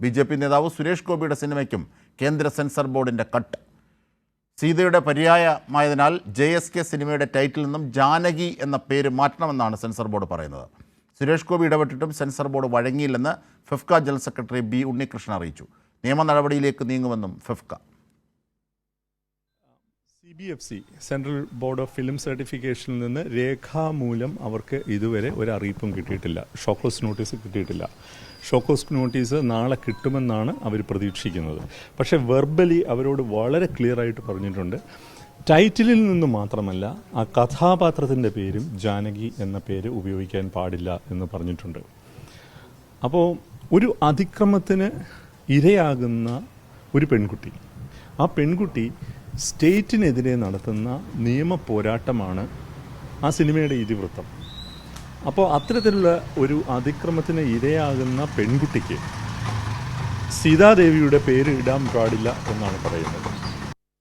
BJP നേതാവ് സുരേഷ് ഗോപിയുടെ സിനിമയ്ക്കും കേന്ദ്ര സെൻസർ ബോർഡിൻ്റെ കട്ട്. സീതയുടെ പര്യായമായതിനാൽ JSK സിനിമയുടെ ടൈറ്റിൽ നിന്നും ജാനകി എന്ന പേര് മാറ്റണമെന്നാണ് സെൻസർ ബോർഡ് പറയുന്നത്. സുരേഷ് ഗോപി ഇടപെട്ടിട്ടും സെൻസർ ബോർഡ് വഴങ്ങിയില്ലെന്ന് FEFKA general secretary B. Unnikrishnan അറിയിച്ചു. നിയമ നടപടിയിലേക്ക് നീങ്ങുമെന്നും FEFKA. CBFC central board of film സർട്ടിഫിക്കേഷനിൽ നിന്ന് രേഖാമൂലം അവർക്ക് ഇതുവരെ ഒരു അറിയിപ്പും കിട്ടിയിട്ടില്ല. ഷോക്കോസ് നോട്ടീസ് കിട്ടിയിട്ടില്ല. ഷോക്കോസ് നോട്ടീസ് നാളെ കിട്ടുമെന്നാണ് അവർ പ്രതീക്ഷിക്കുന്നത്. പക്ഷേ വെർബലി അവരോട് വളരെ ക്ലിയർ ആയിട്ട് പറഞ്ഞിട്ടുണ്ട്, ടൈറ്റിലിൽ നിന്ന് മാത്രമല്ല ആ കഥാപാത്രത്തിൻ്റെ പേരും ജാനകി എന്ന പേര് ഉപയോഗിക്കാൻ പാടില്ല എന്ന് പറഞ്ഞിട്ടുണ്ട്. അപ്പോൾ ഒരു അതിക്രമത്തിന് ഇരയാകുന്ന ഒരു പെൺകുട്ടി, ആ പെൺകുട്ടി സ്റ്റേറ്റിനെതിരെ നടത്തുന്ന നിയമ പോരാട്ടമാണ് ആ സിനിമയുടെ ഇതിവൃത്തം. അപ്പോൾ അത്തരത്തിലുള്ള ഒരു അതിക്രമത്തിന് ഇരയാകുന്ന പെൺകുട്ടിക്ക് സീതാദേവിയുടെ പേര് ഇടാൻ പാടില്ല എന്നാണ് പറയുന്നത്.